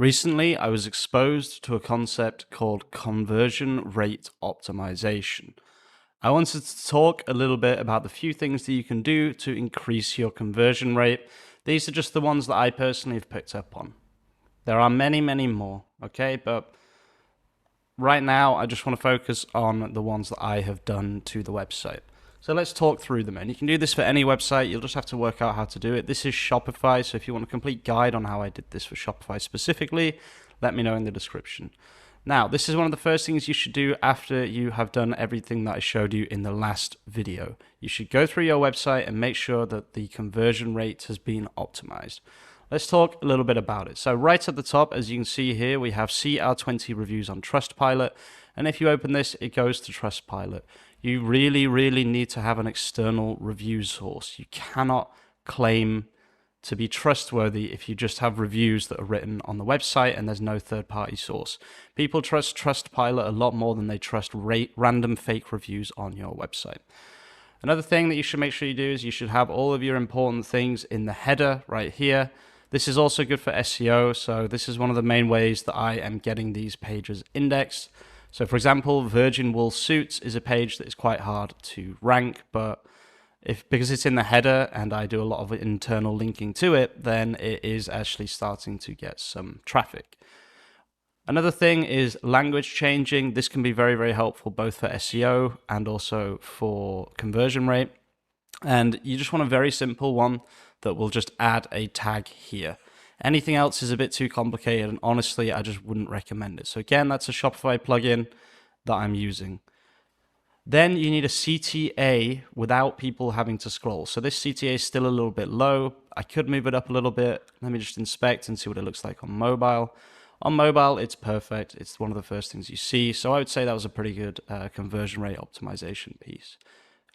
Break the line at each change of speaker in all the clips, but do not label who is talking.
Recently, I was exposed to a concept called conversion rate optimization. I wanted to talk a little bit about the few things that you can do to increase your conversion rate. These are just the ones that I personally have picked up on. There are many, many more, okay? But right now, I just want to focus on the ones that I have done to the website. So let's talk through them. And you can do this for any website. You'll just have to work out how to do it. This is Shopify. So if you want a complete guide on how I did this for Shopify specifically, let me know in the description. Now, this is one of the first things you should do after you have done everything that I showed you in the last video. You should go through your website and make sure that the conversion rate has been optimized. Let's talk a little bit about it. So right at the top, as you can see here, we have CR20 reviews on TrustPilot. And if you open this, it goes to TrustPilot. You really, really need to have an external review source. You cannot claim to be trustworthy if you just have reviews that are written on the website and there's no third-party source. People trust TrustPilot a lot more than they trust random fake reviews on your website. Another thing that you should make sure you do is you should have all of your important things in the header right here. This is also good for SEO, so this is one of the main ways that I am getting these pages indexed. So for example, Virgin Wool Suits is a page that is quite hard to rank, but because it's in the header and I do a lot of internal linking to it, then it is actually starting to get some traffic. Another thing is language changing. This can be very, very helpful both for SEO and also for conversion rate. And you just want a very simple one that will just add a tag here. Anything else is a bit too complicated, and honestly, I just wouldn't recommend it. So again, that's a Shopify plugin that I'm using. Then you need a CTA without people having to scroll. So this CTA is still a little bit low. I could move it up a little bit. Let me just inspect and see what it looks like on mobile. On mobile, it's perfect. It's one of the first things you see. So I would say that was a pretty good conversion rate optimization piece.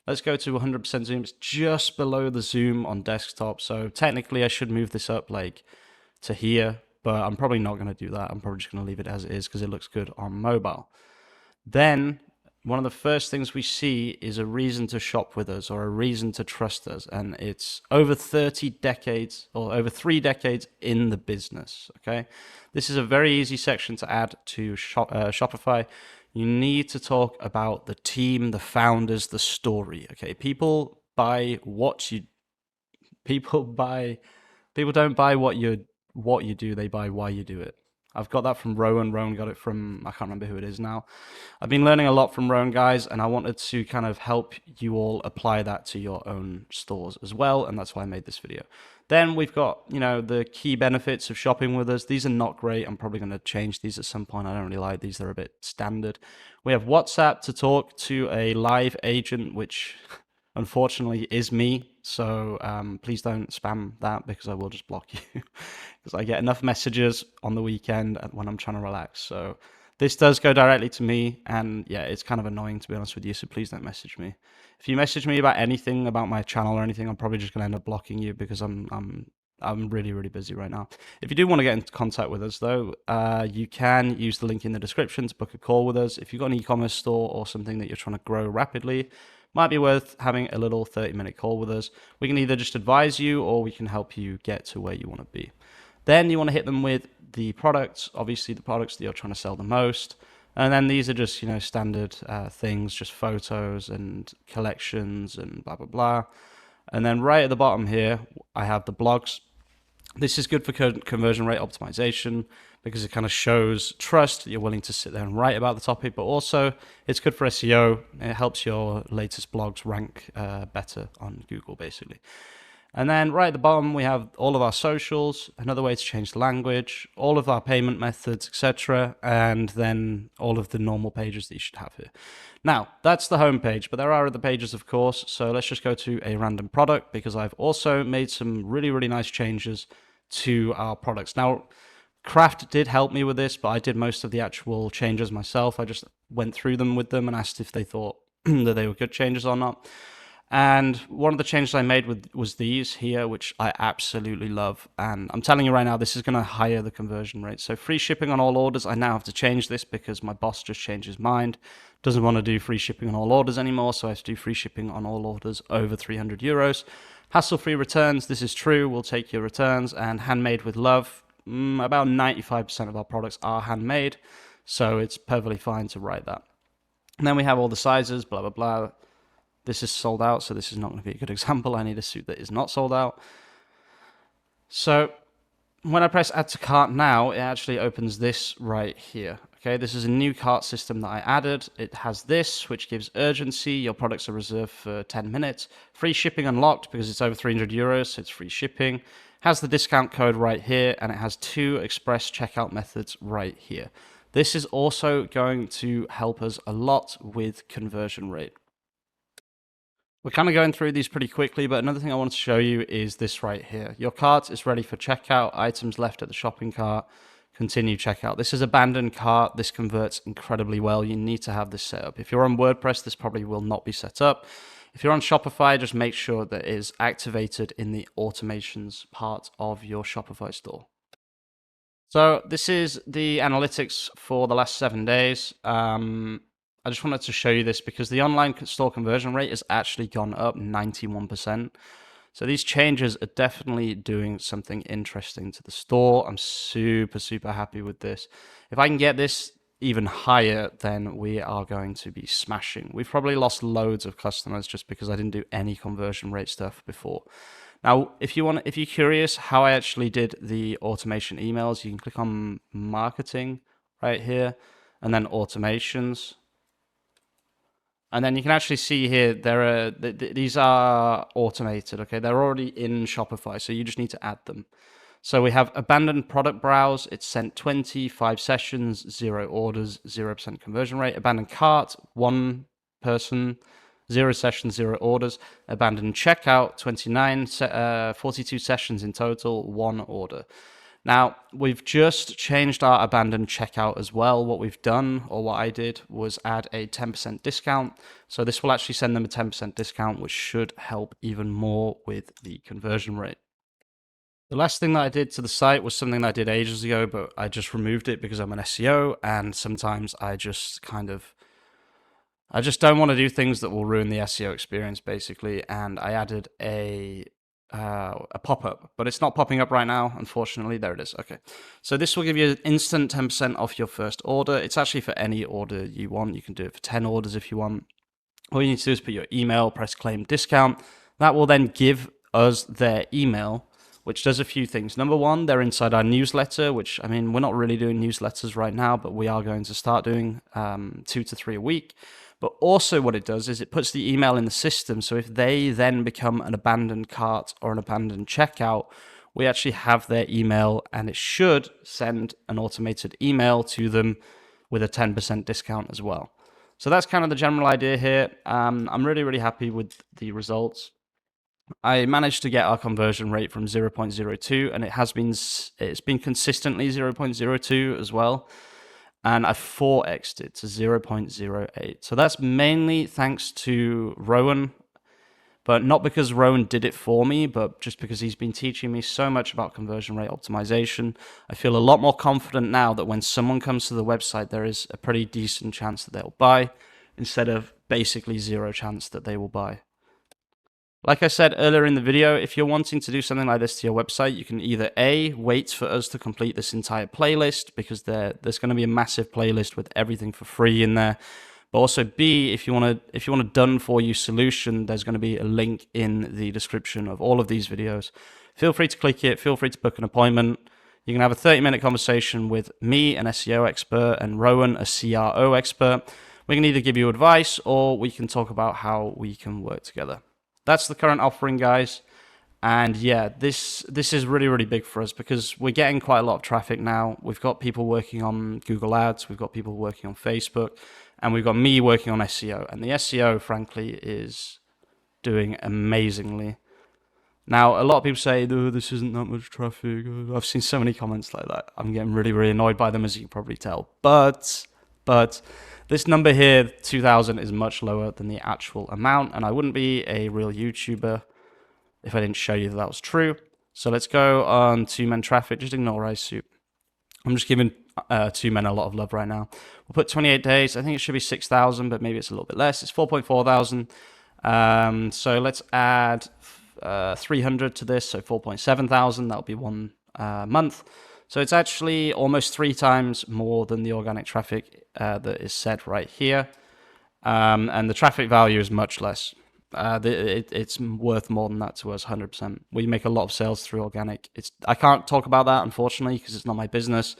Let's go to 100% zoom. It's just below the zoom on desktop. So technically I should move this up like to here, but I'm probably not going to do that. I'm probably just going to leave it as it is because it looks good on mobile. Then one of the first things we see is a reason to shop with us or a reason to trust us. And it's over 30 decades or over 3 decades in the business. Okay. This is a very easy section to add to Shopify. You need to talk about the team, the founders, the story. Okay. People don't buy what you do, they buy why you do it. I've got that from Rowan. Rowan got it from, I can't remember who it is now. I've been learning a lot from Rowan, guys, and I wanted to kind of help you all apply that to your own stores as well, and that's why I made this video. Then we've got, the key benefits of shopping with us. These are not great. I'm probably going to change these at some point. I don't really like these. They're a bit standard. We have WhatsApp to talk to a live agent, which unfortunately is me. So please don't spam that because I will just block you because I get enough messages on the weekend when I'm trying to relax. So this does go directly to me, and yeah, it's kind of annoying to be honest with you. So please don't message me. If you message me about anything about my channel or anything, I'm probably just going to end up blocking you because I'm really, really busy right now. If you do want to get into contact with us though, you can use the link in the description to book a call with us. If you've got an e-commerce store or something that you're trying to grow rapidly, might be worth having a little 30-minute call with us. We can either just advise you or we can help you get to where you want to be. Then you want to hit them with the products, obviously the products that you're trying to sell the most. And then these are just, standard things, just photos and collections and blah, blah, blah. And then right at the bottom here, I have the blogs. This is good for conversion rate optimization because it kind of shows trust that you're willing to sit there and write about the topic, but also it's good for SEO. It helps your latest blogs rank better on Google, basically. And then right at the bottom, we have all of our socials, another way to change the language, all of our payment methods, etc., and then all of the normal pages that you should have here. Now, that's the home page, but there are other pages, of course. So let's just go to a random product because I've also made some really, really nice changes to our products. Now, Craft did help me with this, but I did most of the actual changes myself. I just went through them with them and asked if they thought that they were good changes or not. And one of the changes I made was these here, which I absolutely love. And I'm telling you right now, this is going to higher the conversion rate. So free shipping on all orders. I now have to change this because my boss just changed his mind. Doesn't want to do free shipping on all orders anymore. So I have to do free shipping on all orders over 300 euros. Hassle-free returns. This is true. We'll take your returns. And handmade with love. about 95% of our products are handmade, so it's perfectly fine to write that. And then we have all the sizes, blah, blah, blah. This is sold out, so this is not going to be a good example. I need a suit that is not sold out. So when I press add to cart now, it actually opens this right here. Okay, this is a new cart system that I added. It has this, which gives urgency. Your products are reserved for 10 minutes. Free shipping unlocked because it's over 300 euros, so it's free shipping. Has the discount code right here, and it has 2 express checkout methods right here. This is also going to help us a lot with conversion rate. We're kind of going through these pretty quickly, but another thing I want to show you is this right here. Your cart is ready for checkout, items left at the shopping cart, continue checkout. This is abandoned cart. This converts incredibly well. You need to have this set up. If you're on WordPress, this probably will not be set up. If you're on Shopify, just make sure that it is activated in the automations part of your Shopify store. So this is the analytics for the last 7 days. I just wanted to show you this because the online store conversion rate has actually gone up 91%. So these changes are definitely doing something interesting to the store. I'm super, super happy with this. If I can get this even higher, then we are going to be smashing. We've probably lost loads of customers just because I didn't do any conversion rate stuff before. Now, if you're curious how I actually did the automation emails, you can click on marketing right here and then automations. And then you can actually see here, these are automated, okay? They're already in Shopify, so you just need to add them. So we have abandoned product browse. It's sent 25 sessions, 0 orders, 0% conversion rate. Abandoned cart, 1 person, 0 sessions, 0 orders. Abandoned checkout, 42 sessions in total, 1 order. Now, we've just changed our abandoned checkout as well. What we've done, or what I did, was add a 10% discount. So this will actually send them a 10% discount, which should help even more with the conversion rate. The last thing that I did to the site was something that I did ages ago, but I just removed it because I'm an SEO, and sometimes I just don't want to do things that will ruin the SEO experience, basically, and I added a pop-up, but it's not popping up right now, unfortunately. There it is. Okay, so this will give you an instant 10% off your first order. It's actually for any order you want. You can do it for 10 orders if you want. All you need to do is put your email, press claim discount. That will then give us their email, which does a few things. Number one, they're inside our newsletter, which, I mean, we're not really doing newsletters right now, but we are going to start doing 2 to 3 a week. But also what it does is it puts the email in the system. So if they then become an abandoned cart or an abandoned checkout, we actually have their email, and it should send an automated email to them with a 10% discount as well. So that's kind of the general idea here. I'm really, really happy with the results. I managed to get our conversion rate from 0.02, and it's been consistently 0.02 as well. And I 4x'd it to 0.08. So that's mainly thanks to Rowan, but not because Rowan did it for me, but just because he's been teaching me so much about conversion rate optimization. I feel a lot more confident now that when someone comes to the website, there is a pretty decent chance that they'll buy, instead of basically 0 chance that they will buy. Like I said earlier in the video, if you're wanting to do something like this to your website, you can either A, wait for us to complete this entire playlist, because there's going to be a massive playlist with everything for free in there. But also B, if you want a done for you solution, there's going to be a link in the description of all of these videos. Feel free to click it, feel free to book an appointment. You can have a 30-minute conversation with me, an SEO expert, and Rowan, a CRO expert. We can either give you advice, or we can talk about how we can work together. That's the current offering, guys. And yeah, this is really, really big for us because we're getting quite a lot of traffic now. We've got people working on Google Ads, we've got people working on Facebook, and we've got me working on SEO. And the SEO, frankly, is doing amazingly. Now, a lot of people say, oh, this isn't that much traffic. I've seen so many comments like that. I'm getting really, really annoyed by them, as you can probably tell. But this number here, 2,000, is much lower than the actual amount, and I wouldn't be a real YouTuber if I didn't show you that was true. So let's go on 2Men traffic. Just ignore IsuiT. I'm just giving 2Men a lot of love right now. We'll put 28 days. I think it should be 6,000, but maybe it's a little bit less. It's 4.4 thousand. So let's add 300 to this, so 4.7 thousand. That'll be 1 month. So it's actually almost 3 times more than the organic traffic that is said right here. And the traffic value is much less. It's worth more than that to us, 100%. We make a lot of sales through organic. I can't talk about that, unfortunately, because it's not my business.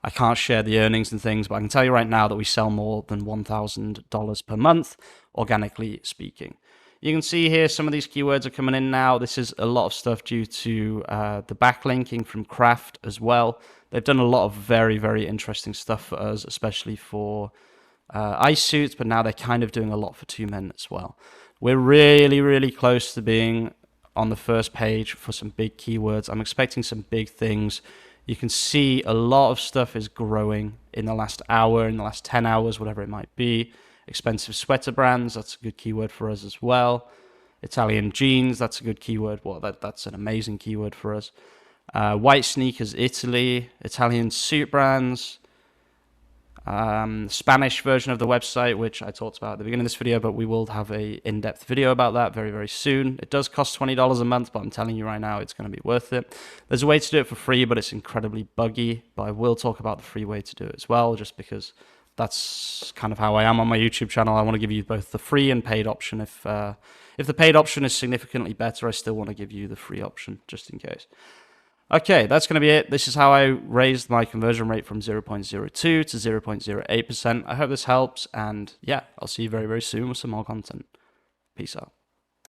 I can't share the earnings and things, but I can tell you right now that we sell more than $1,000 per month, organically speaking. You can see here some of these keywords are coming in now. This is a lot of stuff due to the backlinking from Craft as well. They've done a lot of very, very interesting stuff for us, especially for IsuiT, but now they're kind of doing a lot for 2Men as well. We're really, really close to being on the first page for some big keywords. I'm expecting some big things. You can see a lot of stuff is growing in the last hour, in the last 10 hours, whatever it might be. Expensive sweater brands, that's a good keyword for us as well. Italian jeans, that's a good keyword. Well, that's an amazing keyword for us. White sneakers, Italy. Italian suit brands. Spanish version of the website, which I talked about at the beginning of this video, but we will have a in-depth video about that very, very soon. It does cost $20 a month, but I'm telling you right now, it's going to be worth it. There's a way to do it for free, but it's incredibly buggy. But I will talk about the free way to do it as well, just because that's kind of how I am on my YouTube channel. I want to give you both the free and paid option. If the paid option is significantly better, I still want to give you the free option, just in case. Okay, that's going to be it. This is how I raised my conversion rate from 0.02 to 0.08%. I hope this helps, and yeah, I'll see you very, very soon with some more content. Peace out.